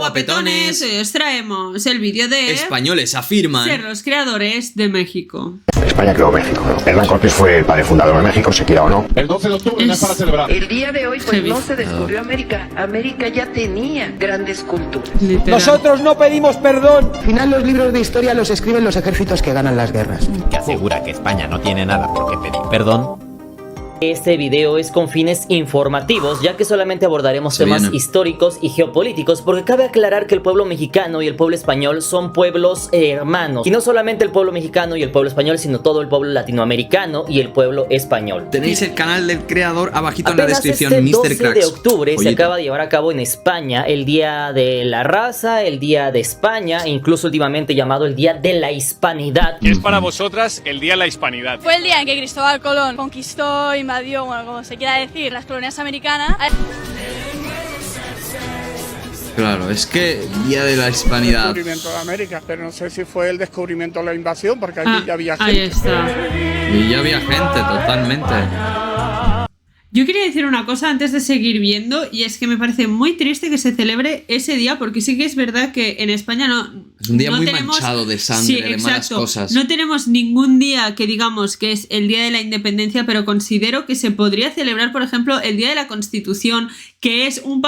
guapetones, hoy os traemos el vídeo de Españoles afirman ser los creadores de México. España creó México, ¿no? Hernán Cortés fue el padre fundador de México, se quiera o no. El 12 de octubre no es para celebrar. El día de hoy pues no se descubrió América. América ya tenía grandes culturas. Literal. Nosotros no pedimos perdón. Al final los libros de historia los escriben los ejércitos que ganan las guerras. Que asegura que España no tiene nada por qué pedir perdón. Este video es con fines informativos, ya que solamente abordaremos temas históricos y geopolíticos, porque cabe aclarar que el pueblo mexicano y el pueblo español son pueblos hermanos. Y no solamente el pueblo mexicano y el pueblo español, sino todo el pueblo latinoamericano y el pueblo español. Tenéis el canal del creador abajito en la descripción, este Mr. 12 Cracks. de octubre se acaba de llevar a cabo en España el Día de la Raza, el Día de España, e incluso últimamente llamado el Día de la Hispanidad. Es para vosotras el Día de la Hispanidad. Fue el día en que Cristóbal Colón conquistó, invadió, bueno, como se quiera decir, las colonias americanas. Claro, es que Día de la Hispanidad. El descubrimiento de América, pero no sé si fue el descubrimiento o la invasión, porque aquí ya había gente. Ahí está. Y ya había gente, totalmente. Yo quería decir una cosa antes de seguir viendo, y es que me parece muy triste que se celebre ese día, porque sí que es verdad que en España es un día no muy tenemos, manchado de sangre, de malas cosas. No tenemos ningún día que digamos que es el Día de la Independencia, pero considero que se podría celebrar, por ejemplo, el Día de la Constitución, que es un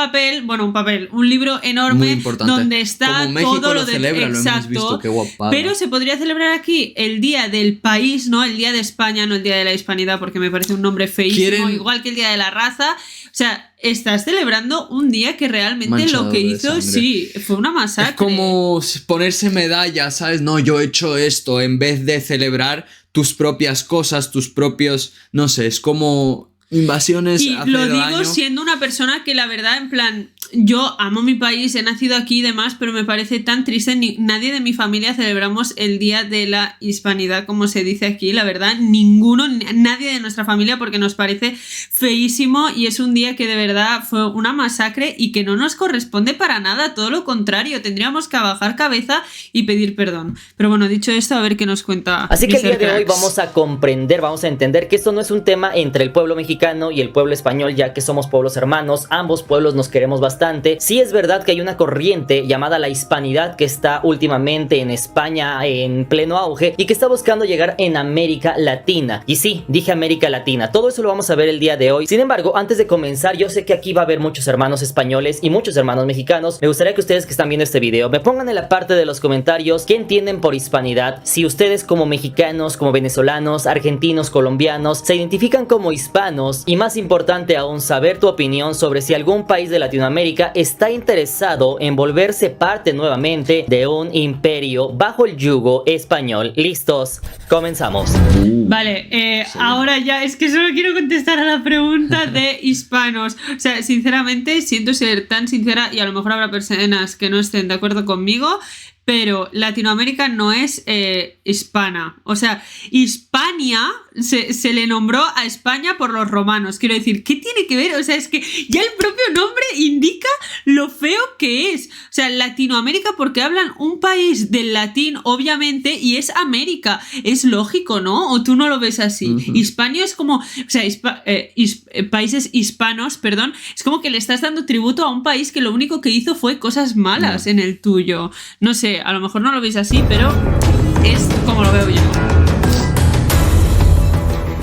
libro enorme donde está como México todo lo celebra, lo hemos visto, qué guapada. Pero se podría celebrar aquí el Día del País, no el Día de España, no el Día de la Hispanidad, porque me parece un nombre feísimo, igual que el Día de la Raza. O sea, estás celebrando un día que realmente manchado lo que hizo, sí, fue una masacre. Es como ponerse medallas, ¿sabes? No, yo he hecho esto, en vez de celebrar tus propias cosas, tus propios, no sé, es como invasiones. Y lo digo siendo una persona que la verdad, en plan, yo amo mi país, he nacido aquí y demás, pero me parece tan triste, nadie de mi familia celebramos el Día de la Hispanidad, como se dice aquí, la verdad, nadie de nuestra familia, porque nos parece feísimo y es un día que de verdad fue una masacre y que no nos corresponde para nada, todo lo contrario, tendríamos que bajar cabeza y pedir perdón. Pero bueno, dicho esto, a ver qué nos cuenta. Así que el día de Cracks. hoy vamos a comprender, vamos a entender que esto no es un tema entre el pueblo mexicano y el pueblo español, ya que somos pueblos hermanos, ambos pueblos nos queremos bastante. Sí es verdad que hay una corriente llamada la hispanidad que está últimamente en España en pleno auge y que está buscando llegar en América Latina. Y sí, dije América Latina, todo eso lo vamos a ver el día de hoy. Sin embargo, antes de comenzar, yo sé que aquí va a haber muchos hermanos españoles y muchos hermanos mexicanos. Me gustaría que ustedes que están viendo este video me pongan en la parte de los comentarios qué entienden por hispanidad, si ustedes como mexicanos, como venezolanos, argentinos, colombianos se identifican como hispanos, y más importante aún, saber tu opinión sobre si algún país de Latinoamérica está interesado en volverse parte nuevamente de un imperio bajo el yugo español. ¿Listos? Comenzamos. Vale, ahora ya es que solo quiero contestar a la pregunta de hispanos. O sea, sinceramente, siento ser tan sincera y a lo mejor habrá personas que no estén de acuerdo conmigo, pero Latinoamérica no es hispana. O sea, Hispania se le nombró a España por los romanos. Quiero decir, ¿qué tiene que ver? O sea, es que ya el propio nombre indica lo feo que es. O sea, Latinoamérica, porque hablan un país del latín, obviamente, y es América. Es lógico, ¿no? ¿O tú no lo ves así? Hispania es como... O sea, países hispanos, perdón, es como que le estás dando tributo a un país que lo único que hizo fue cosas malas en el tuyo. No sé, a lo mejor no lo veis así, pero es como lo veo yo.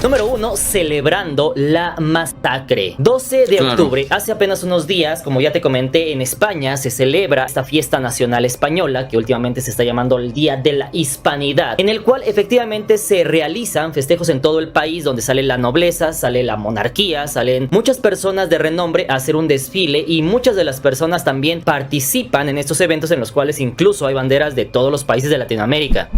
Número 1, celebrando la masacre. 12 de octubre, hace apenas unos días, como ya te comenté, en España se celebra esta fiesta nacional española, que últimamente se está llamando el Día de la Hispanidad, en el cual efectivamente se realizan festejos en todo el país, donde sale la nobleza, sale la monarquía, salen muchas personas de renombre a hacer un desfile, y muchas de las personas también participan en estos eventos, en los cuales incluso hay banderas de todos los países de Latinoamérica.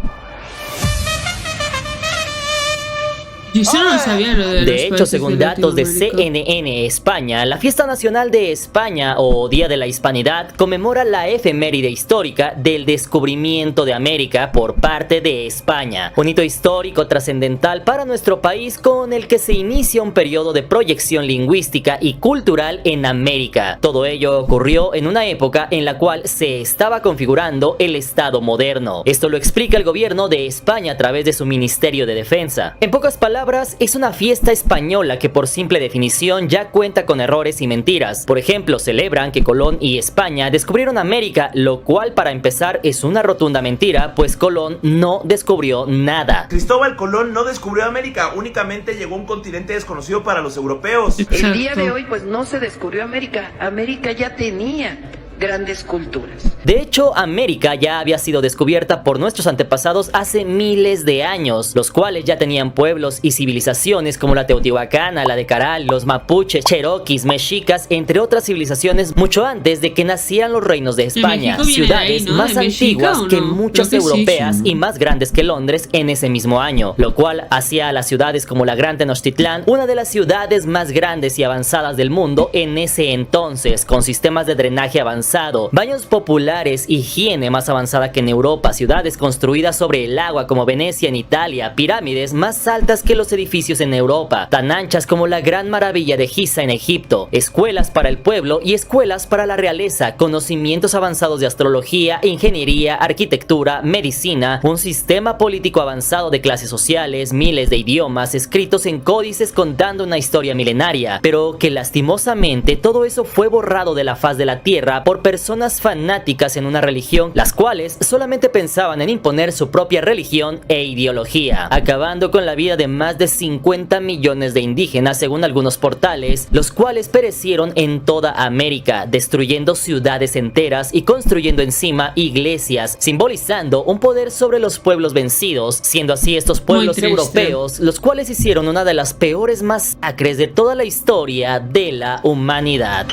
Yo eso no lo sabía, lo de hecho, según datos de CNN España, la fiesta nacional de España o Día de la Hispanidad conmemora la efeméride histórica del descubrimiento de América por parte de España, un hito histórico trascendental para nuestro país, con el que se inicia un periodo de proyección lingüística y cultural en América. Todo ello ocurrió en una época en la cual se estaba configurando el Estado moderno. Esto lo explica el gobierno de España a través de su Ministerio de Defensa. En pocas palabras, palabras, es una fiesta española que por simple definición ya cuenta con errores y mentiras. Por ejemplo, celebran que Colón y España descubrieron América, lo cual para empezar es una rotunda mentira, pues Colón no descubrió nada. Cristóbal Colón no descubrió América, únicamente llegó a un continente desconocido para los europeos. El día de hoy pues no se descubrió América, América ya tenía grandes culturas. De hecho, América ya había sido descubierta por nuestros antepasados hace miles de años, los cuales ya tenían pueblos y civilizaciones como la teotihuacana, la de Caral, los mapuches, cheroquis, mexicas, entre otras civilizaciones mucho antes de que nacieran los reinos de España. Ciudades más antiguas que muchas europeas y más grandes que Londres en ese mismo año, lo cual hacía a las ciudades como la Gran Tenochtitlán una de las ciudades más grandes y avanzadas del mundo en ese entonces, con sistemas de drenaje avanzados, baños populares, higiene más avanzada que en Europa, ciudades construidas sobre el agua como Venecia en Italia, pirámides más altas que los edificios en Europa, tan anchas como la Gran Maravilla de Giza en Egipto, escuelas para el pueblo y escuelas para la realeza, conocimientos avanzados de astrología, ingeniería, arquitectura, medicina, un sistema político avanzado de clases sociales, miles de idiomas escritos en códices contando una historia milenaria, pero que lastimosamente todo eso fue borrado de la faz de la tierra por personas fanáticas en una religión, las cuales solamente pensaban en imponer su propia religión e ideología, acabando con la vida de más de 50 millones de indígenas según algunos portales, los cuales perecieron en toda América, destruyendo ciudades enteras y construyendo encima iglesias, simbolizando un poder sobre los pueblos vencidos, siendo así estos pueblos europeos los cuales hicieron una de las peores masacres de toda la historia de la humanidad.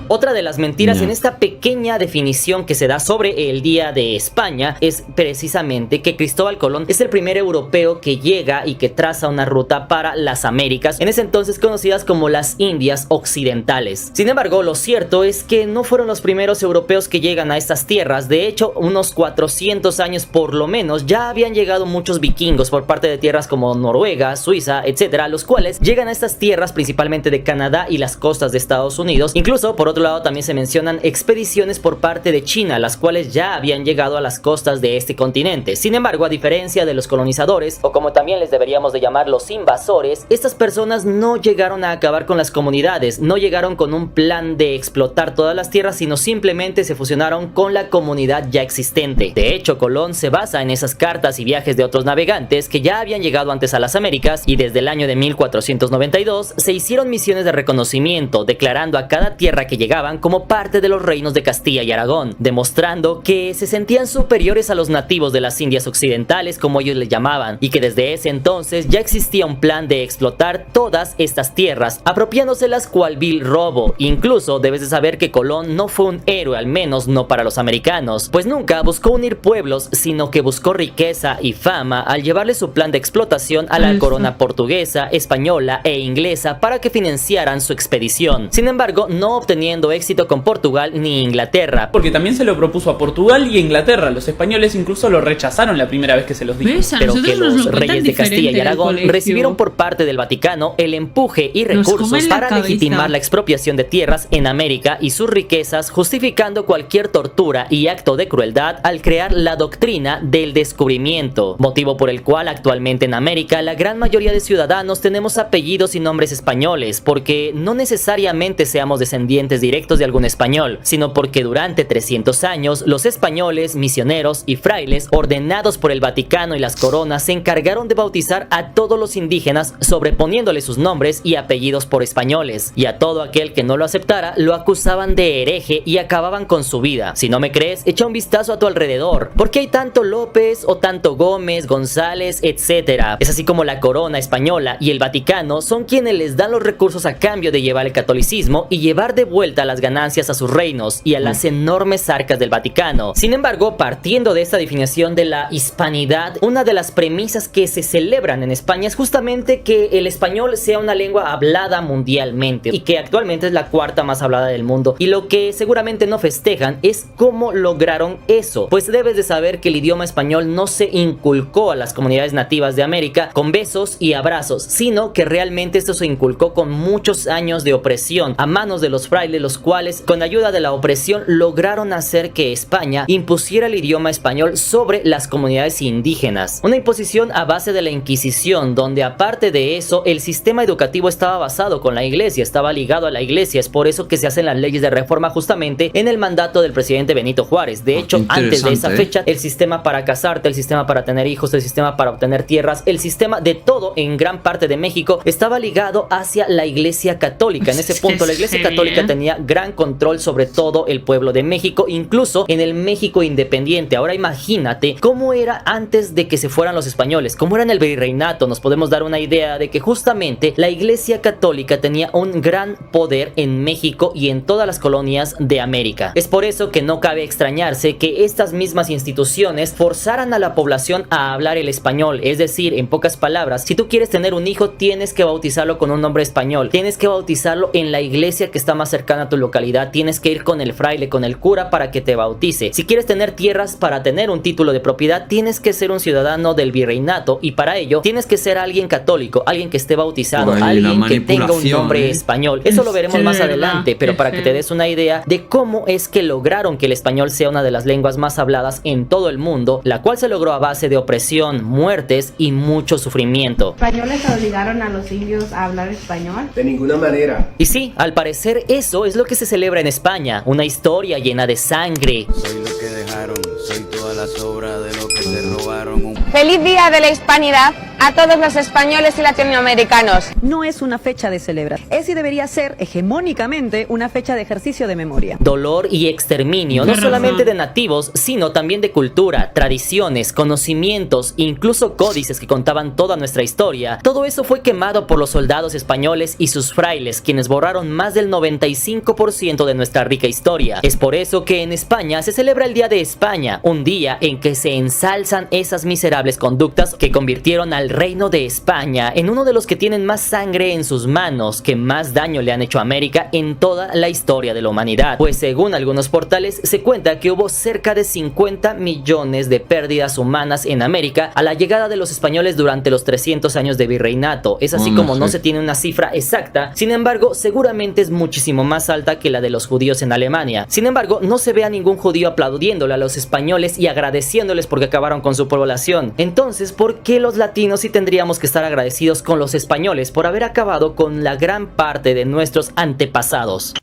Otra de las mentiras en esta pequeña definición que se da sobre el Día de España es precisamente que Cristóbal Colón es el primer europeo que llega y que traza una ruta para las Américas, en ese entonces conocidas como las Indias Occidentales. Sin embargo, lo cierto es que no fueron los primeros europeos que llegan a estas tierras. De hecho, unos 400 años por lo menos ya habían llegado muchos vikingos por parte de tierras como Noruega, Suiza, etcétera, los cuales llegan a estas tierras principalmente de Canadá y las costas de Estados Unidos. Incluso por otro lado también se mencionan expediciones por parte de China, las cuales ya habían llegado a las costas de este continente. Sin embargo, a diferencia de los colonizadores, o como también les deberíamos de llamar los invasores, estas personas no llegaron a acabar con las comunidades, no llegaron con un plan de explotar todas las tierras, sino simplemente se fusionaron con la comunidad ya existente. De hecho, Colón se basa en esas cartas y viajes de otros navegantes que ya habían llegado antes a las Américas, y desde el año de 1492 se hicieron misiones de reconocimiento, declarando a cada tierra que llegaban como parte de los reinos de Castilla y Aragón, demostrando que se sentían superiores a los nativos de las Indias Occidentales, como ellos les llamaban, y que desde ese entonces ya existía un plan de explotar todas estas tierras, apropiándoselas cual vil robo. Incluso debes de saber que Colón no fue un héroe, al menos no para los americanos, pues nunca buscó unir pueblos, sino que buscó riqueza y fama al llevarle su plan de explotación a la corona portuguesa, española e inglesa para que financiaran su expedición. Sin embargo, no obteniendo éxito con Portugal ni Inglaterra, porque también se lo propuso a Portugal y a Inglaterra. Los españoles incluso lo rechazaron la primera vez que se los dijo. Pero que los reyes de Castilla y Aragón recibieron por parte del Vaticano el empuje y recursos para legitimar la expropiación de tierras en América y sus riquezas, justificando cualquier tortura y acto de crueldad al crear la doctrina del descubrimiento, motivo por el cual actualmente en América la gran mayoría de ciudadanos tenemos apellidos y nombres españoles, porque no necesariamente seamos descendientes directos de algún español, sino porque durante 300 años los españoles, misioneros y frailes ordenados por el Vaticano y las coronas se encargaron de bautizar a todos los indígenas, sobreponiéndole sus nombres y apellidos por españoles, y a todo aquel que no lo aceptara lo acusaban de hereje y acababan con su vida. Si no me crees, echa un vistazo a tu alrededor. ¿Por qué hay tanto López o tanto Gómez, González, etcétera? Es así como la corona española y el Vaticano son quienes les dan los recursos a cambio de llevar el catolicismo y llevar de vuelta las ganancias a sus reinos y a las enormes arcas del Vaticano. Sin embargo, partiendo de esta definición de la hispanidad, una de las premisas que se celebran en España es justamente que el español sea una lengua hablada mundialmente y que actualmente es la cuarta más hablada del mundo, y lo que seguramente no festejan es cómo lograron eso, pues debes de saber que el idioma español no se inculcó a las comunidades nativas de América con besos y abrazos, sino que realmente esto se inculcó con muchos años de opresión a manos de los frailes, los cuales, con ayuda de la opresión, lograron hacer que España impusiera el idioma español sobre las comunidades indígenas. Una imposición a base de la Inquisición, donde aparte de eso, el sistema educativo estaba basado con la iglesia, estaba ligado a la iglesia. Es por eso que se hacen las leyes de reforma justamente en el mandato del presidente Benito Juárez. De hecho, antes de esa fecha, el sistema para casarte, el sistema para tener hijos, el sistema para obtener tierras, el sistema de todo en gran parte de México estaba ligado hacia la iglesia católica. En ese punto, la iglesia católica tenía gran control sobre todo el pueblo de México, incluso en el México independiente. Ahora imagínate cómo era antes de que se fueran los españoles, cómo era en el virreinato. Nos podemos dar una idea de que justamente la iglesia católica tenía un gran poder en México y en todas las colonias de América. Es por eso que no cabe extrañarse que estas mismas instituciones forzaran a la población a hablar el español. Es decir, en pocas palabras, si tú quieres tener un hijo, tienes que bautizarlo con un nombre español, tienes que bautizarlo en la iglesia que está más cercana a tu localidad, tienes que ir con el fraile, con el cura para que te bautice. Si quieres tener tierras para tener un título de propiedad, tienes que ser un ciudadano del virreinato, y para ello tienes que ser alguien católico, alguien que esté bautizado, alguien que tenga un nombre español. Eso lo veremos más adelante, pero para que te des una idea de cómo es que lograron que el español sea una de las lenguas más habladas en todo el mundo, la cual se logró a base de opresión, muertes y mucho sufrimiento. ¿Españoles obligaron a los indios a hablar español? De ninguna manera. Y sí, al parecer eso es lo que se celebra en España, una historia llena de sangre. Soy lo que dejaron, soy toda la sobra de lo que se robaron. ¡Feliz Día de la Hispanidad a todos los españoles y latinoamericanos! No es una fecha de celebrar, es y debería ser hegemónicamente una fecha de ejercicio de memoria. Dolor y exterminio, no solamente de nativos, sino también de cultura, tradiciones, conocimientos, incluso códices que contaban toda nuestra historia. Todo eso fue quemado por los soldados españoles y sus frailes, quienes borraron más del 95% de nuestra rica historia. Es por eso que en España se celebra el Día de España, un día en que se ensalzan esas miserables conductas que convirtieron al Reino de España en uno de los que tienen más sangre en sus manos, que más daño le han hecho a América en toda la historia de la humanidad. Pues según algunos portales, se cuenta que hubo cerca de 50 millones de pérdidas humanas en América a la llegada de los españoles durante los 300 años de virreinato. Es así como no se tiene una cifra exacta, sin embargo, seguramente es muchísimo más alta que la de los judíos en Alemania. Sin embargo, no se ve a ningún judío aplaudiéndole a los españoles y agradeciéndoles porque acabaron con su población. Entonces, ¿por qué los latinos sí tendríamos que estar agradecidos con los españoles por haber acabado con la gran parte de nuestros antepasados?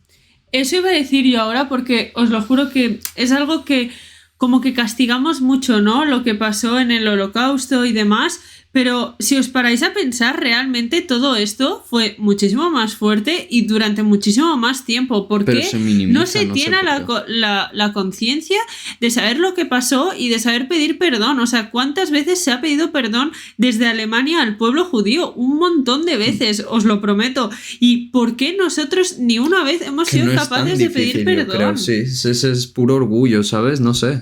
Eso iba a decir yo ahora, porque os lo juro que es algo que como que castigamos mucho, ¿no? Lo que pasó en el Holocausto y demás. Pero si os paráis a pensar, realmente todo esto fue muchísimo más fuerte y durante muchísimo más tiempo. Porque no se tiene la conciencia de saber lo que pasó y de saber pedir perdón. O sea, ¿cuántas veces se ha pedido perdón desde Alemania al pueblo judío? Un montón de veces, os lo prometo. ¿Y por qué nosotros ni una vez hemos sido capaces de pedir perdón? Creo, sí, ese es puro orgullo, ¿sabes? No sé.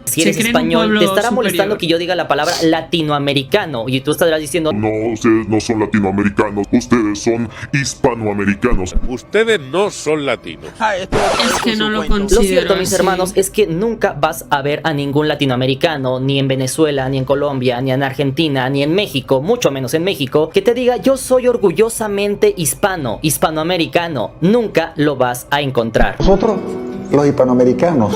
Si eres español, te estará molestando que yo diga la palabra latinoamericano y tú estarás diciendo: no, ustedes no son latinoamericanos, ustedes son hispanoamericanos. Ustedes no son latinos. Es que no lo considero. Lo cierto, mis hermanos, es que nunca vas a ver a ningún latinoamericano, ni en Venezuela, ni en Colombia, ni en Argentina, ni en México, mucho menos en México, que te diga: yo soy orgullosamente hispano, hispanoamericano. Nunca lo vas a encontrar. Nosotros, los hispanoamericanos,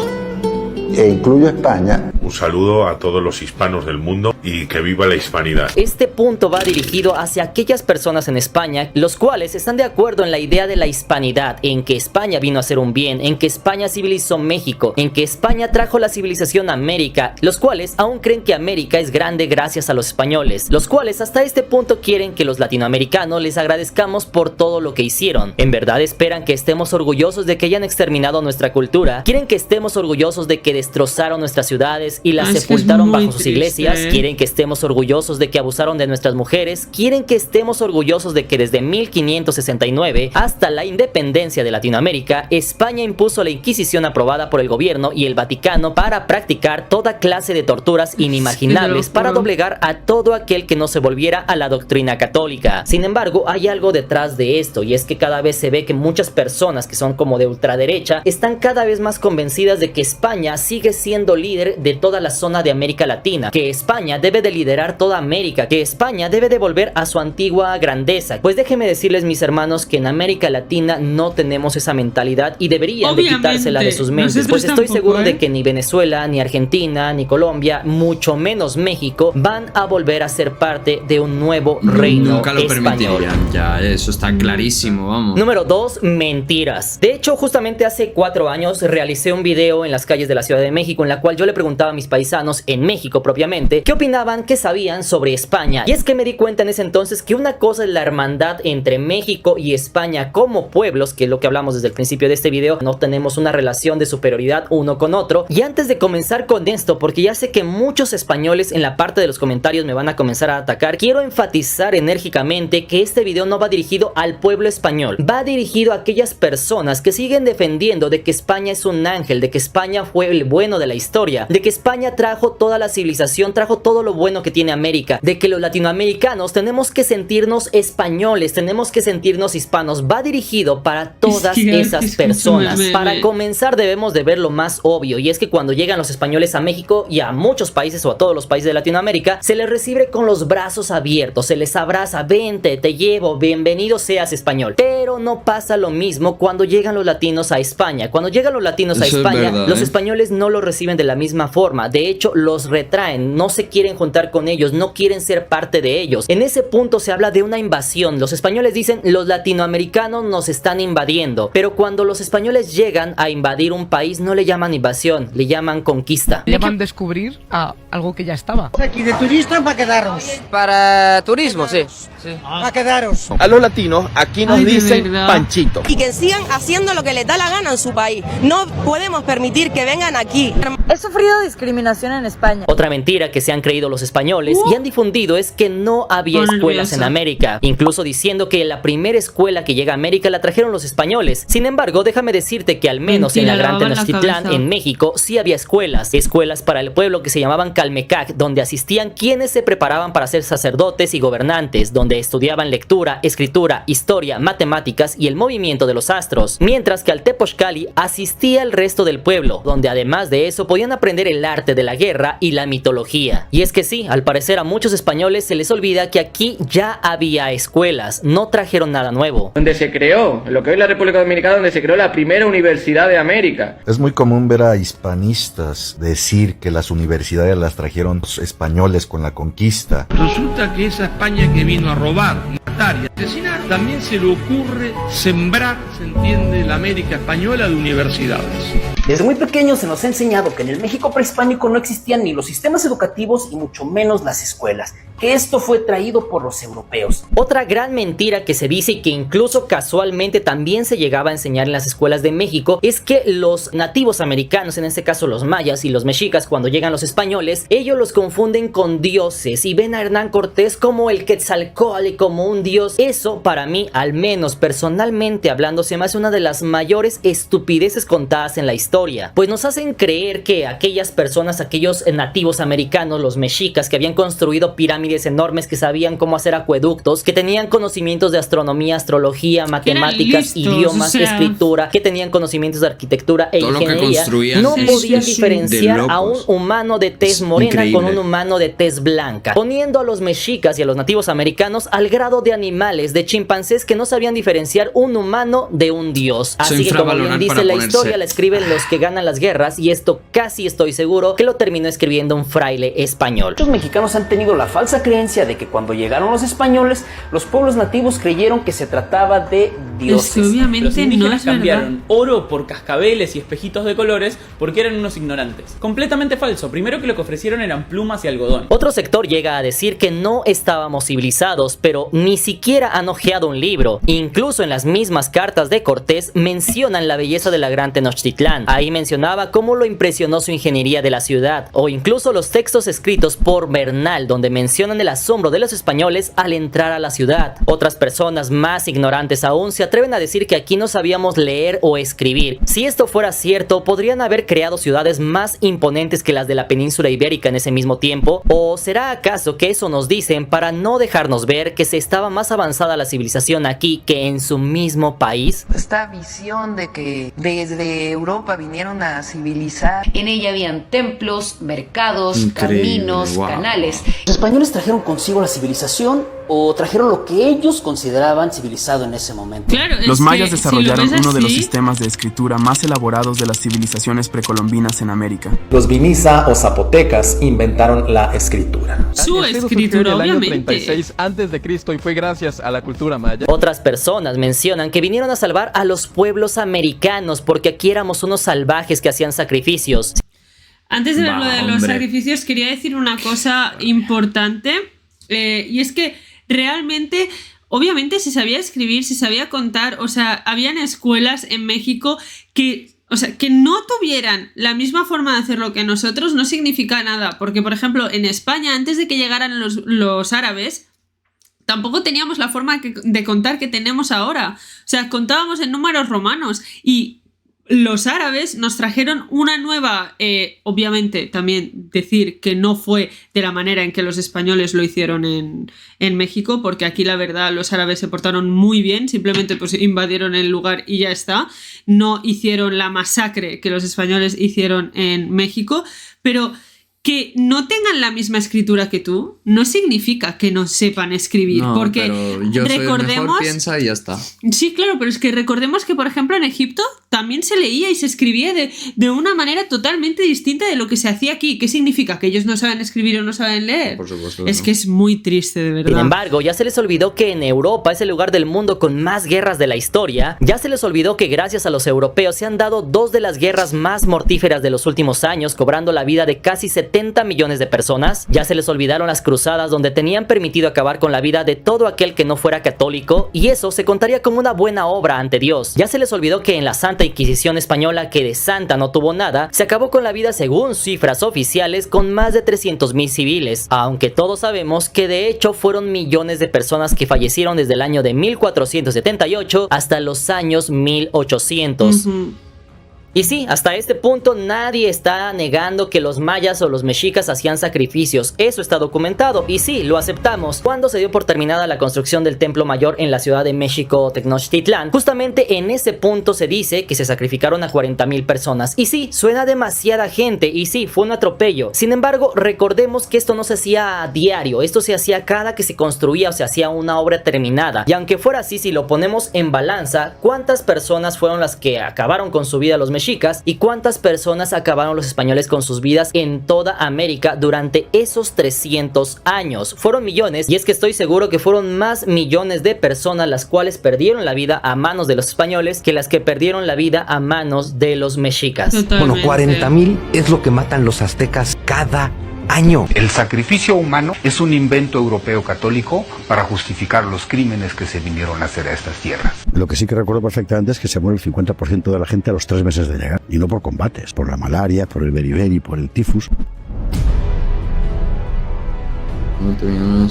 e incluyo España. Un saludo a todos los hispanos del mundo y que viva la hispanidad. Este punto va dirigido hacia aquellas personas en España, los cuales están de acuerdo en la idea de la hispanidad, en que España vino a hacer un bien, en que España civilizó México, en que España trajo la civilización a América, los cuales aún creen que América es grande gracias a los españoles, los cuales hasta este punto quieren que los latinoamericanos les agradezcamos por todo lo que hicieron. En verdad esperan que estemos orgullosos de que hayan exterminado nuestra cultura, quieren que estemos orgullosos de que destrozaron nuestras ciudades y las sepultaron bajo sus iglesias, quieren que estemos orgullosos de que abusaron de nuestras mujeres, quieren que estemos orgullosos de que desde 1569 hasta la independencia de Latinoamérica, España impuso la Inquisición aprobada por el gobierno y el Vaticano para practicar toda clase de torturas inimaginables para doblegar a todo aquel que no se volviera a la doctrina católica. Sin embargo, hay algo detrás de esto, y es que cada vez se ve que muchas personas que son como de ultraderecha están cada vez más convencidas de que España sigue siendo líder de toda la zona de América Latina, que España España debe de liderar toda América, que España debe de volver a su antigua grandeza. Pues déjenme decirles, mis hermanos, que en América Latina no tenemos esa mentalidad y deberían de quitársela de sus mentes, pues estoy seguro de que ni Venezuela, ni Argentina, ni Colombia, mucho menos México, van a volver a ser parte de un nuevo reino Nunca lo español. permitirían, ya, eso está clarísimo, vamos. Número 2, mentiras. De hecho, justamente hace 4 años realicé un video en las calles de la Ciudad de México en la cual yo le preguntaba a mis paisanos en México propiamente qué opinaban, qué sabían sobre España. Y es que me di cuenta en ese entonces que una cosa es la hermandad entre México y España como pueblos, que es lo que hablamos desde el principio de este video. No tenemos una relación de superioridad uno con otro. Y antes de comenzar con esto, porque ya sé que muchos españoles en la parte de los comentarios me van a comenzar a atacar, quiero enfatizar enérgicamente que este video no va dirigido al pueblo español, va dirigido a aquellas personas que siguen defendiendo de que España es un ángel, de que España fue el bueno de la historia, de que España trajo toda la civilización, trajo todo lo bueno que tiene América, de que los latinoamericanos tenemos que sentirnos españoles, tenemos que sentirnos hispanos. Va dirigido para todas esas personas. Para comenzar debemos de ver lo más obvio, y es que cuando llegan los españoles a México y a muchos países o a todos los países de Latinoamérica, se les recibe con los brazos abiertos, se les abraza, vente, te llevo, bienvenido seas español. Pero no pasa lo mismo cuando llegan los latinos a España. Cuando llegan los latinos a España, los españoles no los reciben de la misma forma. De hecho, los retraen, no se quieren juntar con ellos, no quieren ser parte de ellos. En ese punto se habla de una invasión. Los españoles dicen, los latinoamericanos nos están invadiendo. Pero cuando los españoles llegan a invadir un país, no le llaman invasión, le llaman conquista. Le llaman descubrir a algo que ya estaba. Aquí de turistas para quedaros. Para turismo, sí. Para quedaros. A los latinos aquí nos dicen Panchito. Y que sigan haciendo lo que les da la gana en su país. No podemos permitir que vengan aquí. He sufrido discriminación en España. Otra mentira que se han creído los españoles y han difundido es que no había escuelas en América, incluso diciendo que la primera escuela que llega a América la trajeron los españoles. Sin embargo, déjame decirte que al menos en la Gran Tenochtitlán, en México, sí había escuelas para el pueblo que se llamaban Calmecac, donde asistían quienes se preparaban para ser sacerdotes y gobernantes, donde estudiaban lectura, escritura, historia, matemáticas y el movimiento de los astros, mientras que al Tepochcali asistía el resto del pueblo, donde además de eso podían aprender el arte de la guerra y la mitología. Y es que sí, al parecer a muchos españoles se les olvida que aquí ya había escuelas, no trajeron nada nuevo. Donde se creó, lo que hoy es la República Dominicana, donde se creó la primera universidad de América. Es muy común ver a hispanistas decir que las universidades las trajeron los españoles con la conquista. Resulta que esa España que vino a robar, matar y asesinar, también se le ocurre sembrar, se entiende, la América española de universidades. Desde muy pequeños se nos ha enseñado que en el México prehispánico no existían ni los sistemas educativos y mucho menos las escuelas, que esto fue traído por los europeos. Otra gran mentira que se dice y que incluso casualmente también se llegaba a enseñar en las escuelas de México es que los nativos americanos, en este caso los mayas y los mexicas, cuando llegan los españoles, ellos los confunden con dioses y ven a Hernán Cortés como el Quetzalcóatl y como un dios. Eso para mí, al menos personalmente hablando, se me hace una de las mayores estupideces contadas en la historia, pues nos hacen creer que aquellas personas, aquellos nativos americanos, los mexicas, que habían construido pirámides enormes, que sabían cómo hacer acueductos, que tenían conocimientos de astronomía, astrología, matemáticas, idiomas, escritura, que tenían conocimientos de arquitectura e ingeniería, no podían diferenciar a un humano de tez morena con un humano de tez blanca, poniendo a los mexicas y a los nativos americanos al grado de animales, de chimpancés que no sabían diferenciar un humano de un dios. Así que, como bien dice la historia, la escriben los que ganan las guerras, y esto casi estoy seguro que lo terminó escribiendo un fraile español. Muchos mexicanos han tenido la falsa creencia de que cuando llegaron los españoles, los pueblos nativos creyeron que se trataba de dioses. Es que obviamente los indígenas no es cambiaron verdad. oro por cascabeles y espejitos de colores porque eran unos ignorantes. Completamente falso. Primero que lo que ofrecieron eran plumas y algodón. Otro sector llega a decir que no estábamos civilizados, pero ni siquiera han hojeado un libro. Incluso en las mismas cartas de Cortés mencionan la belleza de la Gran Tenochtitlán. Ahí mencionaba cómo lo impresionó su ingeniería de la ciudad, o incluso los textos escritos por Bernal, donde mencionan el asombro de los españoles al entrar a la ciudad. Otras personas más ignorantes aún se atreven a decir que aquí no sabíamos leer o escribir. Si esto fuera cierto, podrían haber creado ciudades más imponentes que las de la península ibérica en ese mismo tiempo, o ¿será acaso que eso nos dicen para no dejarnos ver que se estaba más avanzado avanzada la civilización aquí que en su mismo país? Esta visión de que desde Europa vinieron a civilizar. En ella habían templos, mercados, caminos, canales. ¿Los españoles trajeron consigo la civilización o trajeron lo que ellos consideraban civilizado en ese momento? Claro, los mayas desarrollaron uno de los sistemas de escritura más elaborados de las civilizaciones precolombinas en América. Los Viniza o zapotecas inventaron la escritura. Su escritura, obviamente. 36 a.C. y fue gracias a la cultura maya. Otras personas mencionan que vinieron a salvar a los pueblos americanos porque aquí éramos unos salvajes que hacían sacrificios. Antes de ver lo de los sacrificios, quería decir una cosa importante, y es que realmente, obviamente se sabía escribir, se sabía contar, o sea, habían escuelas en México que, o sea, que no tuvieran la misma forma de hacerlo que nosotros no significa nada, porque por ejemplo en España, antes de que llegaran los árabes, tampoco teníamos la forma de contar que tenemos ahora, o sea, contábamos en números romanos y los árabes nos trajeron una nueva, obviamente también decir que no fue de la manera en que los españoles lo hicieron en México, porque aquí la verdad los árabes se portaron muy bien, simplemente pues invadieron el lugar y ya está, no hicieron la masacre que los españoles hicieron en México, pero que no tengan la misma escritura que tú no significa que no sepan escribir, no, porque pero yo recordemos, soy el mejor, piensa y ya está. Sí, claro, pero es que recordemos que por ejemplo en Egipto también se leía y se escribía de una manera totalmente distinta de lo que se hacía aquí. ¿Qué significa? ¿Que ellos no saben escribir o no saben leer? Por supuesto. Es que es muy triste, de verdad. Sin embargo, ya se les olvidó que en Europa es el lugar del mundo con más guerras de la historia. Ya se les olvidó que gracias a los europeos se han dado 2 de las guerras más mortíferas de los últimos años, cobrando la vida de casi 70 millones de personas. Ya se les olvidaron las cruzadas, donde tenían permitido acabar con la vida de todo aquel que no fuera católico, y eso se contaría como una buena obra ante Dios. Ya se les olvidó que en la Santa Inquisición española, que de santa no tuvo nada, se acabó con la vida, según cifras oficiales, con más de 300,000 civiles, aunque todos sabemos que de hecho fueron millones de personas que fallecieron desde el año de 1478 hasta los años 1800. Y sí, hasta este punto nadie está negando que los mayas o los mexicas hacían sacrificios. Eso está documentado y sí, lo aceptamos. Cuando se dio por terminada la construcción del Templo Mayor en la Ciudad de México, Tenochtitlán, justamente en ese punto se dice que se sacrificaron a 40,000 personas. Y sí, suena demasiada gente y sí, fue un atropello. Sin embargo, recordemos que esto no se hacía a diario, esto se hacía cada que se construía o se hacía una obra terminada. Y aunque fuera así, si lo ponemos en balanza, ¿cuántas personas fueron las que acabaron con su vida los mexicas y cuántas personas acabaron los españoles con sus vidas en toda América durante esos 300 años? Fueron millones, y es que estoy seguro que fueron más millones de personas las cuales perdieron la vida a manos de los españoles que las que perdieron la vida a manos de los mexicas. Bueno, 40,000 es lo que matan los aztecas cada año. El sacrificio humano es un invento europeo católico para justificar los crímenes que se vinieron a hacer a estas tierras. Lo que sí que recuerdo perfectamente es que se muere el 50% de la gente a los 3 meses de llegar. Y no por combates, por la malaria, por el beriberi, por el tifus.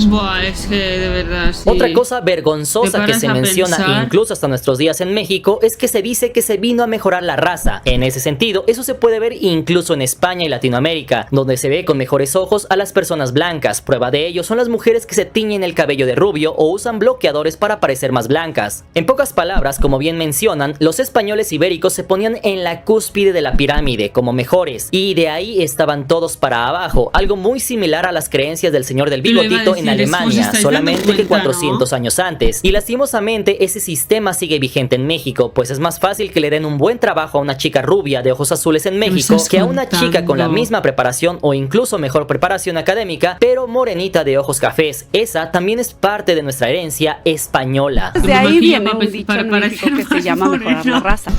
Buah, es que de verdad sí. Otra cosa vergonzosa que se menciona incluso hasta nuestros días en México es que se dice que se vino a mejorar la raza. En ese sentido, eso se puede ver incluso en España y Latinoamérica, donde se ve con mejores ojos a las personas blancas. Prueba de ello son las mujeres que se tiñen el cabello de rubio o usan bloqueadores para parecer más blancas. En pocas palabras, como bien mencionan, los españoles ibéricos se ponían en la cúspide de la pirámide como mejores, y de ahí estaban todos para abajo, algo muy similar a las creencias del señor del bigotito en Alemania, solamente que 400 años antes. Y lastimosamente ese sistema sigue vigente en México, pues es más fácil que le den un buen trabajo a una chica rubia de ojos azules en México que a una chica con la misma preparación o incluso mejor preparación académica, pero morenita de ojos cafés. Esa también es parte de nuestra herencia española. De ahí viene un dicho en México que se llama mejorar la raza.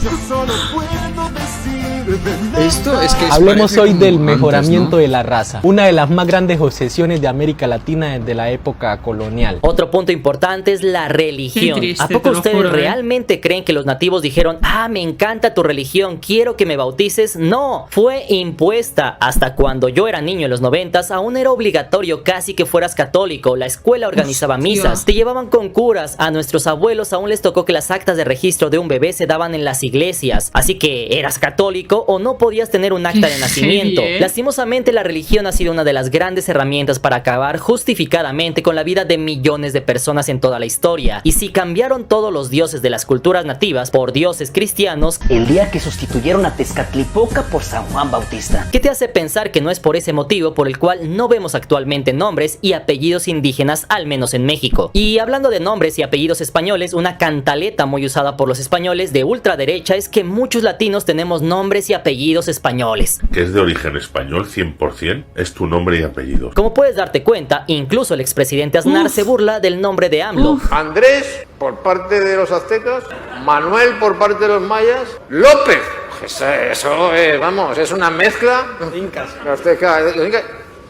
Esto es que hablemos hoy del mejoramiento de la raza, una de las más grandes obsesiones de América Latina desde la época colonial. Otro punto importante es la religión. Triste, ¿A poco ustedes realmente creen que los nativos dijeron: ah, me encanta tu religión, quiero que me bautices? No, fue impuesta. Hasta cuando yo era niño en los 90s, aún era obligatorio casi que fueras católico. La escuela organizaba misas, te llevaban con curas. A nuestros abuelos aún les tocó que las actas de registro de un bebé se daban en las iglesias. Así que eras católico o no podías tener un acta de nacimiento. Lastimosamente, la religión ha sido una de las grandes herramientas para acabar justificadamente con la vida de millones de personas en toda la historia. Y si cambiaron todos los dioses de las culturas nativas por dioses cristianos, el día que sustituyeron a Tezcatlipoca por San Juan Bautista. ¿Qué te hace pensar que no es por ese motivo por el cual no vemos actualmente nombres y apellidos indígenas, al menos en México? Y hablando de nombres y apellidos españoles, una cantaleta muy usada por los españoles de ultraderecha es que muchos latinos tenemos nombres y apellidos españoles. ¿Que es de origen español 100%? Es tu nombre y apellido. Como puedes darte cuenta, incluso el expresidente Aznar se burla del nombre de AMLO. Andrés por parte de los aztecas, Manuel por parte de los mayas, López. Eso es, vamos, es una mezcla. Incas. Azteca,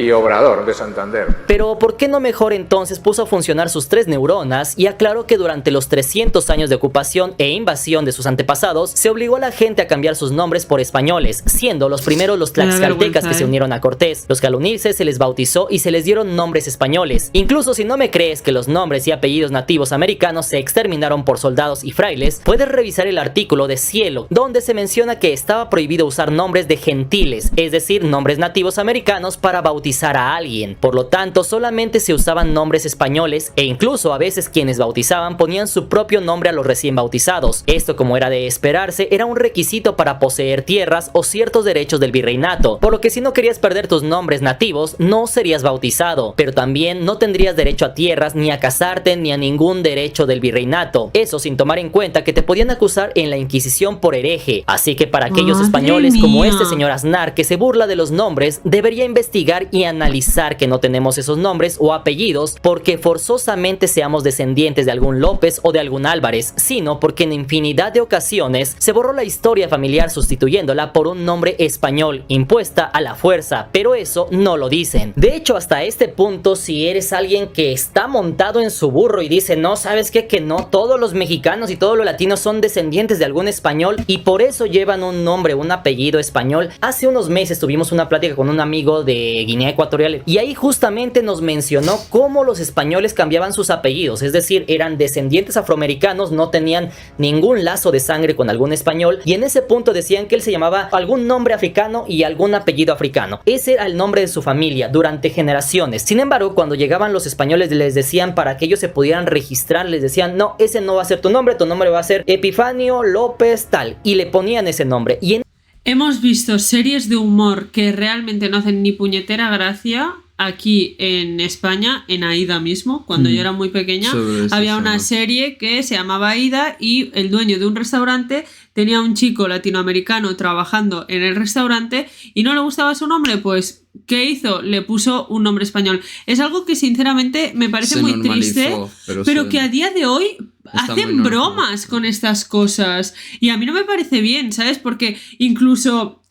y Obrador de Santander. Pero ¿por qué no mejor entonces puso a funcionar sus 3 neuronas y aclaró que durante los 300 años de ocupación e invasión de sus antepasados se obligó a la gente a cambiar sus nombres por españoles, siendo los primeros los tlaxcaltecas que se unieron a Cortés, los que al unirse se les bautizó y se les dieron nombres españoles? Incluso si no me crees que los nombres y apellidos nativos americanos se exterminaron por soldados y frailes, puedes revisar el artículo de Cielo, donde se menciona que estaba prohibido usar nombres de gentiles, es decir, nombres nativos americanos para bautizar a alguien. Por lo tanto, solamente se usaban nombres españoles e incluso a veces quienes bautizaban ponían su propio nombre a los recién bautizados. Esto, como era de esperarse, era un requisito para poseer tierras o ciertos derechos del virreinato, por lo que si no querías perder tus nombres nativos, no serías bautizado, pero también no tendrías derecho a tierras, ni a casarte, ni a ningún derecho del virreinato. Eso sin tomar en cuenta que te podían acusar en la Inquisición por hereje. Así que para aquellos españoles como este señor Aznar que se burla de los nombres, debería investigar y analizar que no tenemos esos nombres o apellidos porque forzosamente seamos descendientes de algún López o de algún Álvarez, sino porque en infinidad de ocasiones se borró la historia familiar sustituyéndola por un nombre español impuesta a la fuerza, pero eso no lo dicen. De hecho, hasta este punto, si eres alguien que está montado en su burro y dice, no, ¿sabes qué? Que no todos los mexicanos y todos los latinos son descendientes de algún español y por eso llevan un nombre, un apellido español. Hace unos meses tuvimos una plática con un amigo de Guinea Ecuatorial y ahí justamente nos mencionó cómo los españoles cambiaban sus apellidos, es decir, eran descendientes afroamericanos, no tenían ningún lazo de sangre con algún español y en ese punto decían que él se llamaba algún nombre africano y algún apellido africano. Ese era el nombre de su familia durante generaciones. Sin embargo, cuando llegaban los españoles les decían para que ellos se pudieran registrar, les decían, no, ese no va a ser tu nombre va a ser Epifanio López tal, y le ponían ese nombre. Y hemos visto series de humor que realmente no hacen ni puñetera gracia. Aquí en España, en Aida mismo, cuando yo era muy pequeña, había una serie que se llamaba Aida y el dueño de un restaurante tenía un chico latinoamericano trabajando en el restaurante y no le gustaba su nombre, pues ¿qué hizo? Le puso un nombre español. Es algo que sinceramente me parece muy triste, pero que a día de hoy hacen bromas con estas cosas y a mí no me parece bien, ¿sabes? Porque incluso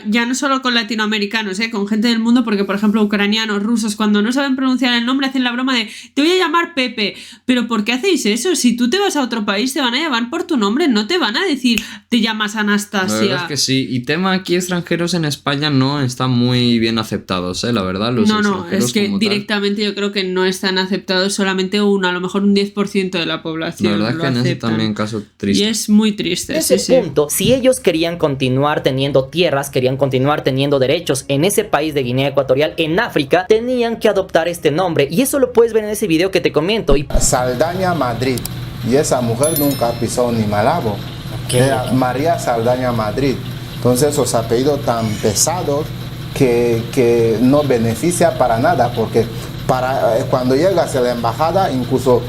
ya no solo con latinoamericanos, con gente del mundo, porque por ejemplo ucranianos, rusos, cuando no saben pronunciar el nombre hacen la broma de te voy a llamar Pepe, pero ¿por qué hacéis eso? Si tú te vas a otro país te van a llamar por tu nombre, no te van a decir te llamas Anastasia. La verdad es que sí, y tema aquí extranjeros en España no están muy bien aceptados, la verdad. No, es que directamente yo creo que no están aceptados, solamente a lo mejor un 10% de la población. La verdad es que en ese también caso triste. Y es muy triste. En ese punto, si ellos querían continuar teniendo tierras, querían continuar teniendo derechos en ese país de Guinea Ecuatorial, en África, tenían que adoptar este nombre. Y eso lo puedes ver en ese video que te comento. Saldaña Madrid. Y esa mujer nunca pisó ni Malabo. Era María Saldaña Madrid. Entonces esos apellidos tan pesados que no beneficia para nada, porque cuando llegas a la embajada incluso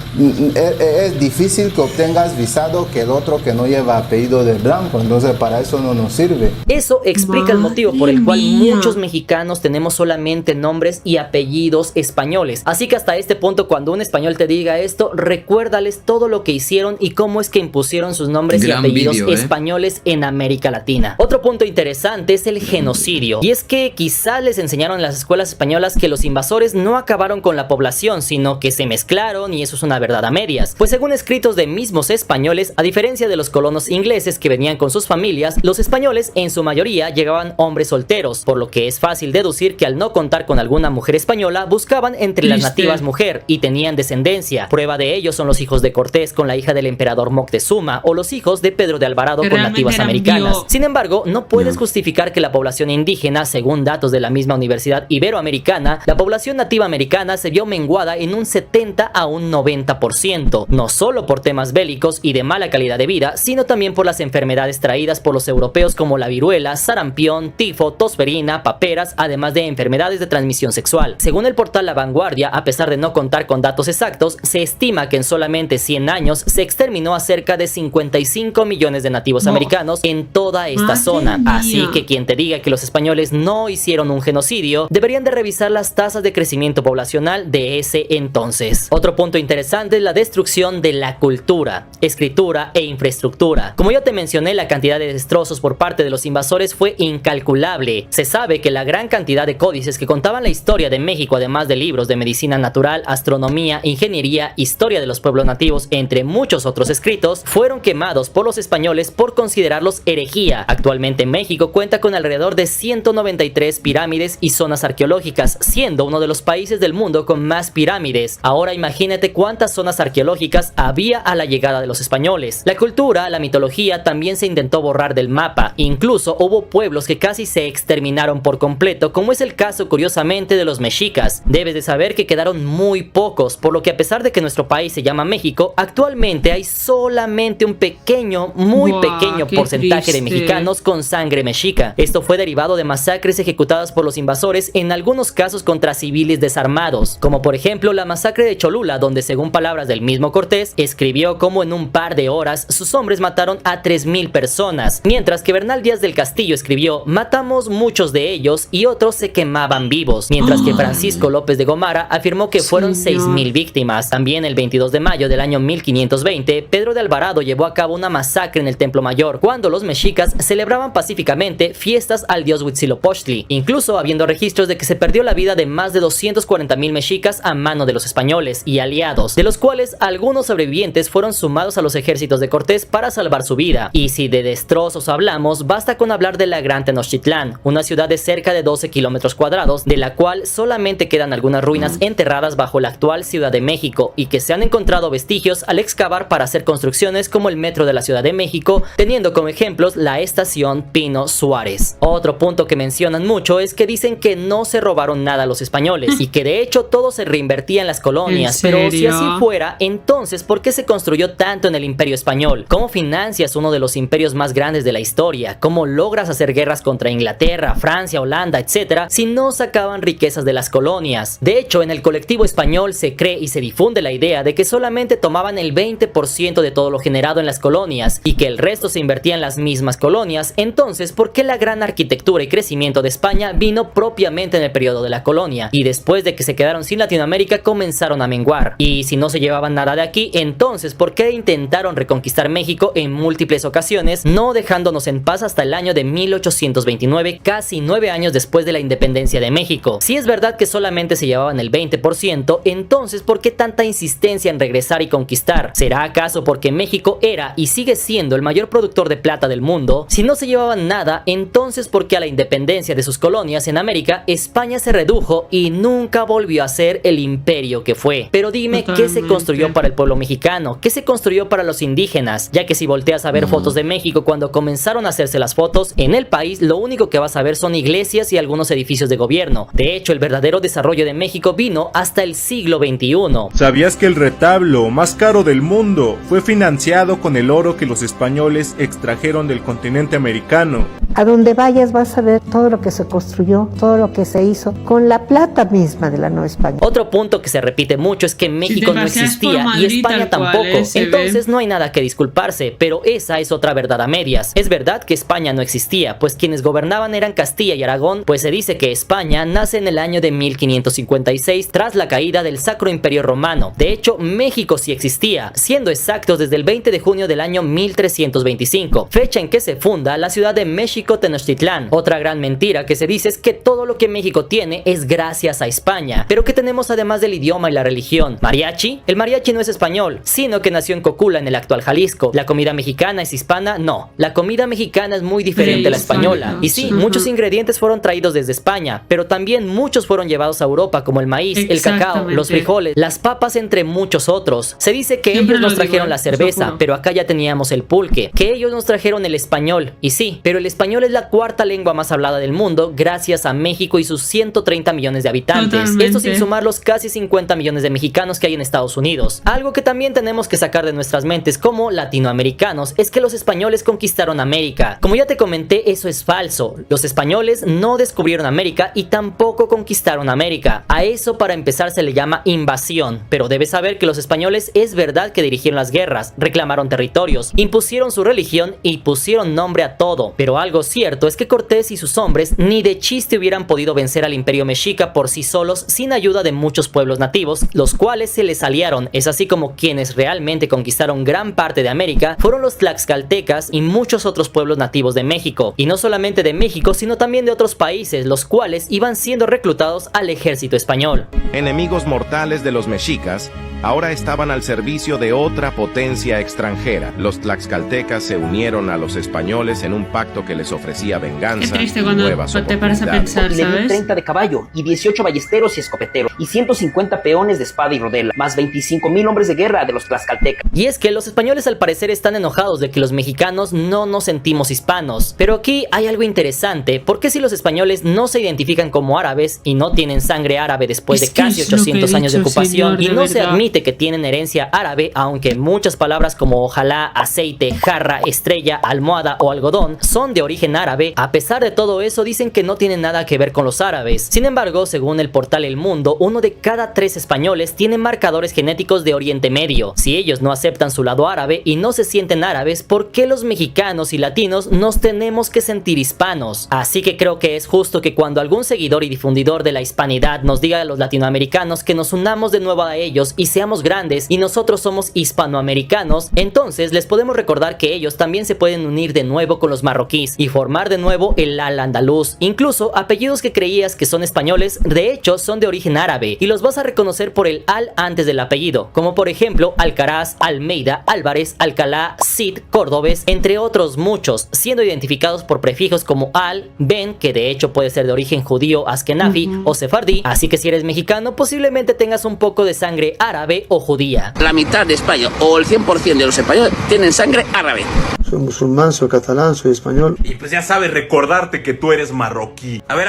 es difícil que obtengas visado que el otro que no lleva apellido de blanco, entonces para eso no nos sirve. Eso explica el motivo por el cual muchos mexicanos tenemos solamente nombres y apellidos españoles. Así que hasta este punto, cuando un español te diga esto, recuérdales todo lo que hicieron y cómo es que impusieron sus nombres y apellidos españoles en América Latina. Otro punto interesante es el genocidio, y es que quizá les enseñaron en las escuelas españolas que los invasores no acabaron acabaron con la población, sino que se mezclaron, y eso es una verdad a medias. Pues según escritos de mismos españoles, a diferencia de los colonos ingleses que venían con sus familias, los españoles en su mayoría llegaban hombres solteros, por lo que es fácil deducir que al no contar con alguna mujer española, buscaban entre las nativas mujer y tenían descendencia. Prueba de ello son los hijos de Cortés con la hija del emperador Moctezuma, o los hijos de Pedro de Alvarado con nativas americanas. Sin embargo, no puedes justificar que la población indígena, según datos de la misma Universidad Iberoamericana, la población nativa americana se vio menguada en un 70 a un 90%, no solo por temas bélicos y de mala calidad de vida, sino también por las enfermedades traídas por los europeos como la viruela, sarampión, tifo, tosferina, paperas, además de enfermedades de transmisión sexual. Según el portal La Vanguardia, a pesar de no contar con datos exactos, se estima que en solamente 100 años se exterminó a cerca de 55 millones de nativos americanos en toda esta zona. Así que quien te diga que los españoles no hicieron un genocidio, deberían de revisar las tasas de crecimiento poblacional de ese entonces. Otro punto interesante es la destrucción de la cultura, escritura e infraestructura. Como ya te mencioné, la cantidad de destrozos por parte de los invasores fue incalculable. Se sabe que la gran cantidad de códices que contaban la historia de México, además de libros de medicina natural, astronomía, ingeniería, historia de los pueblos nativos, entre muchos otros escritos, fueron quemados por los españoles por considerarlos herejía. Actualmente México cuenta con alrededor de 193 pirámides y zonas arqueológicas, siendo uno de los países del mundo con más pirámides. Ahora imagínate cuántas zonas arqueológicas había a la llegada de los españoles. La cultura, la mitología también se intentó borrar del mapa. Incluso hubo pueblos que casi se exterminaron por completo, como es el caso curiosamente de los mexicas. Debes de saber que quedaron muy pocos, por lo que a pesar de que nuestro país se llama México, actualmente hay solamente un pequeño, muy pequeño porcentaje de mexicanos con sangre mexica. Esto fue derivado de masacres ejecutadas por los invasores, en algunos casos contra civiles desarmados, como por ejemplo la masacre de Cholula, donde según palabras del mismo Cortés, escribió como en un par de horas sus hombres mataron a 3,000 personas, mientras que Bernal Díaz del Castillo escribió: matamos muchos de ellos y otros se quemaban vivos, mientras que Francisco López de Gomara afirmó que fueron 6,000 víctimas. También el 22 de mayo del año 1520, Pedro de Alvarado llevó a cabo una masacre en el Templo Mayor, cuando los mexicas celebraban pacíficamente fiestas al dios Huitzilopochtli, incluso habiendo registros de que se perdió la vida de más de 240,000 mexicas a mano de los españoles y aliados, de los cuales algunos sobrevivientes fueron sumados a los ejércitos de Cortés para salvar su vida. Y si de destrozos hablamos, basta con hablar de la Gran Tenochtitlán, una ciudad de cerca de 12 kilómetros cuadrados, de la cual solamente quedan algunas ruinas enterradas bajo la actual Ciudad de México, y que se han encontrado vestigios al excavar para hacer construcciones como el metro de la Ciudad de México, teniendo como ejemplos la estación Pino Suárez. Otro punto que mencionan mucho es que dicen que no se robaron nada a los españoles y que de hecho todo se reinvertía en las colonias. Pero si así fuera, entonces ¿por qué se construyó tanto en el Imperio Español? ¿Cómo financias uno de los imperios más grandes de la historia? ¿Cómo logras hacer guerras contra Inglaterra, Francia, Holanda, etcétera, si no sacaban riquezas de las colonias? De hecho, en el colectivo español se cree y se difunde la idea de que solamente tomaban el 20% de todo lo generado en las colonias y que el resto se invertía en las mismas colonias. Entonces, ¿por qué la gran arquitectura y crecimiento de España vino propiamente en el periodo de la colonia? Y después de que se quedaron sin Latinoamérica, comenzaron a menguar. Y si no se llevaban nada de aquí, entonces ¿por qué intentaron reconquistar México en múltiples ocasiones, no dejándonos en paz hasta el año de 1829, casi 9 años después de la independencia de México? Si es verdad que solamente se llevaban el 20%, entonces ¿por qué tanta insistencia en regresar y conquistar? ¿Será acaso porque México era y sigue siendo el mayor productor de plata del mundo? Si no se llevaban nada, entonces ¿por qué a la independencia de sus colonias en América, España se redujo y nunca volvió a ser el imperio que fue? Pero dime, ¿qué se construyó para el pueblo mexicano? ¿Qué se construyó para los indígenas? Ya que si volteas a ver fotos de México cuando comenzaron a hacerse las fotos, en el país lo único que vas a ver son iglesias y algunos edificios de gobierno. De hecho, el verdadero desarrollo de México vino hasta el siglo XXI. ¿Sabías que el retablo más caro del mundo fue financiado con el oro que los españoles extrajeron del continente americano? A donde vayas vas a ver todo lo que se construyó, todo lo que se hizo con la plata misma de la Nueva España. Otro punto que se repite mucho es que México no existía y España tampoco. Entonces no hay nada que disculparse, pero esa es otra verdad a medias. Es verdad que España no existía, pues quienes gobernaban eran Castilla y Aragón, pues se dice que España nace en el año de 1556 tras la caída del Sacro Imperio Romano. De hecho, México sí existía, siendo exactos desde el 20 de junio del año 1325, fecha en que se funda la ciudad de México Tenochtitlán. Otra gran mentira que se dice es que todo lo que México tiene es gracias a España. España. Pero ¿qué tenemos además del idioma y la religión? ¿Mariachi? El mariachi no es español, sino que nació en Cocula, en el actual Jalisco. ¿La comida mexicana es hispana? No. La comida mexicana es muy diferente a la española. Y sí, muchos ingredientes fueron traídos desde España, pero también muchos fueron llevados a Europa, como el maíz, el cacao, los frijoles, las papas, entre muchos otros. Se dice que ellos nos trajeron la cerveza, pero acá ya teníamos el pulque, que ellos nos trajeron el español. Y sí, pero el español es la cuarta lengua más hablada del mundo, gracias a México y sus 130 millones de habitantes. Esto sin sumar los casi 50 millones de mexicanos que hay en Estados Unidos. Algo que también tenemos que sacar de nuestras mentes como latinoamericanos es que los españoles conquistaron América. Como ya te comenté, eso es falso. Los españoles no descubrieron América y tampoco conquistaron América. A eso, para empezar, se le llama invasión. Pero debes saber que los españoles es verdad que dirigieron las guerras, reclamaron territorios, impusieron su religión y pusieron nombre a todo. Pero algo cierto es que Cortés y sus hombres ni de chiste hubieran podido vencer al imperio mexica por sí solos sin ayuda de muchos pueblos nativos, los cuales se les aliaron. Es así como quienes realmente conquistaron gran parte de América fueron los tlaxcaltecas y muchos otros pueblos nativos de México. Y no solamente de México, sino también de otros países, los cuales iban siendo reclutados al ejército español. Enemigos mortales de los mexicas, ahora estaban al servicio de otra potencia extranjera. Los tlaxcaltecas se unieron a los españoles en un pacto que les ofrecía venganza y nuevas te paras a pensar, y le dio 30 de caballo, y 18 ballesteros y escopeteros, y 150 peones de espada y rodela, más 25,000 hombres de guerra de los tlaxcaltecas. Y es que los españoles al parecer están enojados de que los mexicanos no nos sentimos hispanos. Pero aquí hay algo interesante, porque si los españoles no se identifican como árabes y no tienen sangre árabe después de casi 800 años de ocupación, y no se admite que tienen herencia árabe, aunque muchas palabras como ojalá, aceite, jarra, estrella, almohada o algodón son de origen árabe, a pesar de todo eso dicen que no tienen nada que ver con los árabes. Sin embargo, según el portal El Mundo, 1 de cada 3 españoles tienen marcadores genéticos de Oriente Medio. Si ellos no aceptan su lado árabe y no se sienten árabes, ¿por qué los mexicanos y latinos nos tenemos que sentir hispanos? Así que creo que es justo que cuando algún seguidor y difundidor de la hispanidad nos diga a los latinoamericanos que nos unamos de nuevo a ellos y seamos grandes y nosotros somos hispanoamericanos, entonces les podemos recordar que ellos también se pueden unir de nuevo con los marroquíes y formar de nuevo el al-andaluz. Incluso apellidos que creías que son españoles, de hecho son de origen árabe y los vas a reconocer por el al antes del apellido, como por ejemplo Alcaraz, Almeida, Álvarez, Alcalá, Cid, Córdobes, entre otros muchos, siendo identificados por prefijos como al, ben, que de hecho puede ser de origen judío, askenafi o sefardí. Así que si eres mexicano, posiblemente tengas un poco de sangre árabe o judía. La mitad de España o el 100% de los españoles tienen sangre árabe. Soy musulmán, soy catalán, soy español. Y pues ya sabes recordarte que tú eres marroquí. A ver,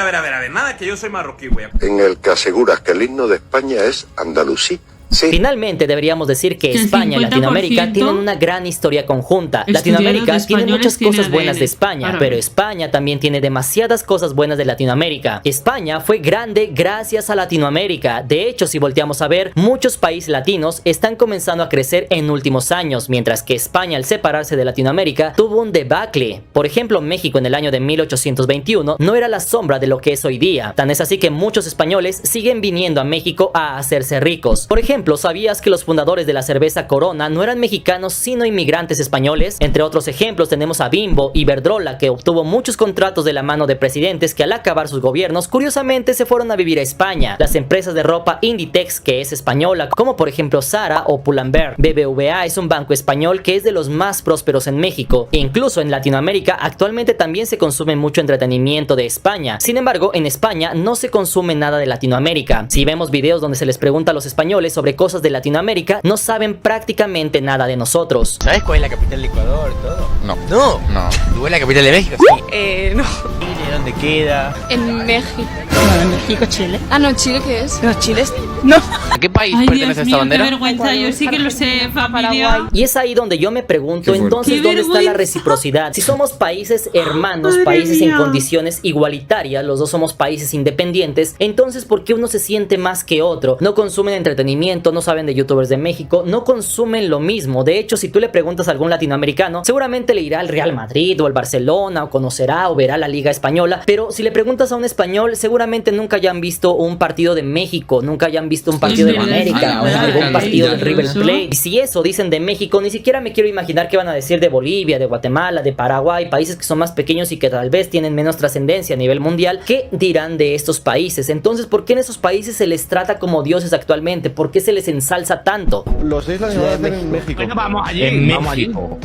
nada que yo soy marroquí, güey. En el que aseguras que el himno de España es andalusí. Sí. Finalmente deberíamos decir que España y Latinoamérica tienen una gran historia conjunta. Latinoamérica tiene muchas cosas buenas de España, pero España también tiene demasiadas cosas buenas de Latinoamérica. España fue grande gracias a Latinoamérica. De hecho, si volteamos a ver, muchos países latinos están comenzando a crecer en últimos años, mientras que España, al separarse de Latinoamérica, tuvo un debacle. Por ejemplo, México en el año de 1821 no era la sombra de lo que es hoy día. Tan es así que muchos españoles siguen viniendo a México a hacerse ricos. Por ejemplo, ¿sabías que los fundadores de la cerveza Corona no eran mexicanos sino inmigrantes españoles? Entre otros ejemplos tenemos a Bimbo, Iberdrola, que obtuvo muchos contratos de la mano de presidentes que al acabar sus gobiernos curiosamente se fueron a vivir a España. Las empresas de ropa Inditex, que es española, como por ejemplo Zara o Pull&Bear. BBVA es un banco español que es de los más prósperos en México. E incluso en Latinoamérica actualmente también se consume mucho entretenimiento de España. Sin embargo, en España no se consume nada de Latinoamérica. Si vemos videos donde se les pregunta a los españoles sobre cosas de Latinoamérica, no saben prácticamente nada de nosotros. ¿Sabes cuál es la capital de Ecuador? Todo. No. ¿Tú es la capital de México? Sí. No. ¿Chile dónde queda? En México. No, en México, Chile. Ah, no, ¿Chile qué es? No, Chile es... No. ¿A qué país pertenece esta bandera? Qué vergüenza, yo sí que lo sé, familia. Y es ahí donde yo me pregunto, entonces, ¿dónde está la reciprocidad? Si somos países hermanos, países en condiciones igualitarias, los dos somos países independientes, entonces ¿por qué uno se siente más que otro? No consumen entretenimiento, conocimiento, no saben de youtubers de México, no consumen lo mismo. De hecho, si tú le preguntas a algún latinoamericano, seguramente le irá al Real Madrid o al Barcelona, o conocerá o verá la Liga Española, pero si le preguntas a un español, seguramente nunca hayan visto un partido de México, nunca hayan visto un partido de América o algún partido de River Plate. Y si eso dicen de México, ni siquiera me quiero imaginar qué van a decir de Bolivia, de Guatemala, de Paraguay, países que son más pequeños y que tal vez tienen menos trascendencia a nivel mundial. ¿Qué dirán de estos países? Entonces, ¿por qué en esos países se les trata como dioses actualmente? ¿Por qué se les ensalza tanto? Los islas en México. Venga, vamos allí. En México.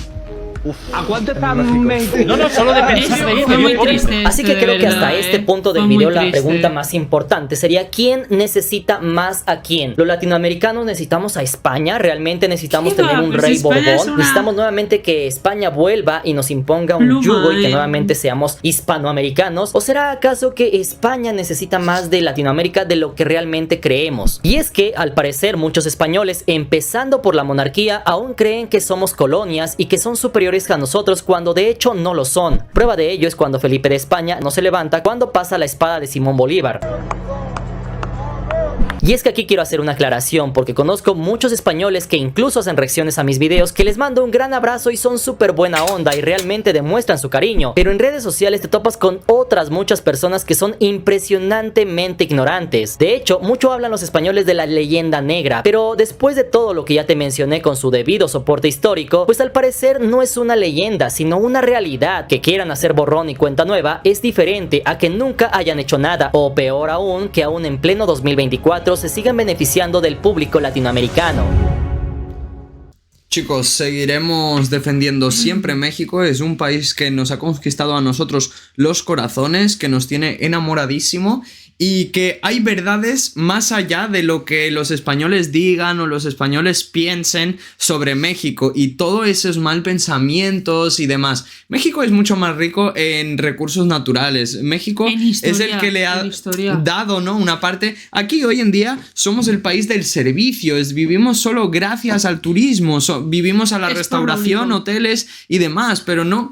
Uf, ¿a cuánto está México? No, solo de pensar. Fue muy triste. Así que creo que hasta este punto del video la pregunta más importante sería: ¿quién necesita más a quién? ¿Los latinoamericanos necesitamos a España? ¿Realmente necesitamos tener un rey Borbón? ¿Necesitamos nuevamente que España vuelva y nos imponga un yugo y que nuevamente seamos hispanoamericanos? ¿O será acaso que España necesita más de Latinoamérica de lo que realmente creemos? Y es que al parecer muchos españoles, empezando por la monarquía, aún creen que somos colonias y que son superiores a nosotros, cuando de hecho no lo son. Prueba de ello es cuando Felipe de España no se levanta cuando pasa la espada de Simón Bolívar. Y es que aquí quiero hacer una aclaración, porque conozco muchos españoles que incluso hacen reacciones a mis videos, que les mando un gran abrazo y son súper buena onda y realmente demuestran su cariño, pero en redes sociales te topas con otras muchas personas que son impresionantemente ignorantes. De hecho, mucho hablan los españoles de la leyenda negra, pero después de todo lo que ya te mencioné con su debido soporte histórico, pues al parecer no es una leyenda, sino una realidad. Que quieran hacer borrón y cuenta nueva es diferente a que nunca hayan hecho nada, o peor aún, que aún en pleno 2024 se sigan beneficiando del público latinoamericano. Chicos, seguiremos defendiendo siempre México. Es un país que nos ha conquistado a nosotros los corazones, que nos tiene enamoradísimo, y que hay verdades más allá de lo que los españoles digan o los españoles piensen sobre México y todos esos mal pensamientos y demás. México es mucho más rico en recursos naturales. México es el que le ha dado, ¿no?, una parte. Aquí hoy en día somos el país del servicio, vivimos solo gracias al turismo, vivimos a la restauración, hoteles y demás, pero no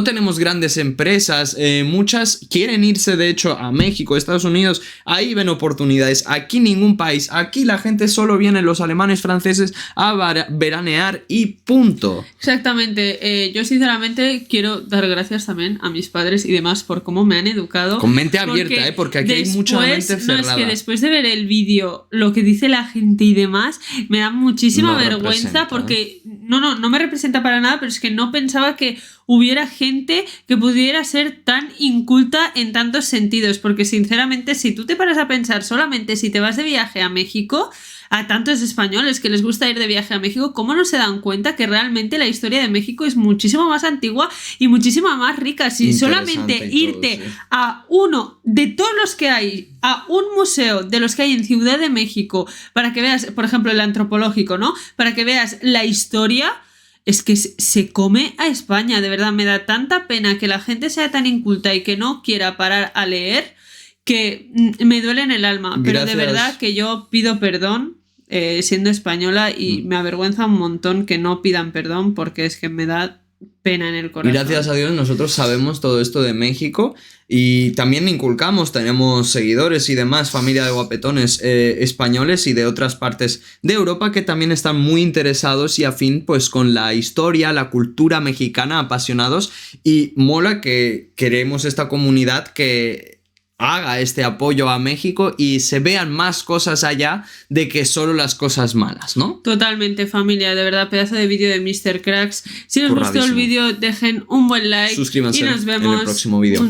tenemos grandes empresas. Muchas quieren irse de hecho a México, Estados Unidos. Ahí ven oportunidades. Aquí ningún país. Aquí la gente solo viene, los alemanes, franceses, a veranear y punto. Exactamente. Yo sinceramente quiero dar gracias también a mis padres y demás por cómo me han educado. Con mente abierta, porque aquí hay mucha mente cerrada. No, es que después de ver el vídeo, lo que dice la gente y demás, me da muchísima vergüenza, porque no me representa para nada, pero es que no pensaba que hubiera gente que pudiera ser tan inculta en tantos sentidos, porque sinceramente, si tú te paras a pensar solamente si te vas de viaje a México, a tantos españoles que les gusta ir de viaje a México, ¿cómo no se dan cuenta que realmente la historia de México es muchísimo más antigua y muchísimo más rica? Si solamente irte a uno de todos los que hay, a un museo de los que hay en Ciudad de México, para que veas, por ejemplo, el antropológico, ¿no?, para que veas la historia, es que se come a España. De verdad, me da tanta pena que la gente sea tan inculta y que no quiera parar a leer, que me duele en el alma. Gracias. Pero de verdad que yo pido perdón siendo española, y me avergüenza un montón que no pidan perdón, porque es que me da pena en el corazón. Gracias a Dios nosotros sabemos todo esto de México y también inculcamos, tenemos seguidores y demás, familia de guapetones españoles y de otras partes de Europa que también están muy interesados y afín pues con la historia, la cultura mexicana, apasionados, y mola que queremos esta comunidad que haga este apoyo a México y se vean más cosas allá de que solo las cosas malas, ¿no? Totalmente, familia, de verdad, pedazo de vídeo de Mr. Cracks. Si os gustó el vídeo, dejen un buen like. Suscríbanse y nos vemos en el próximo vídeo.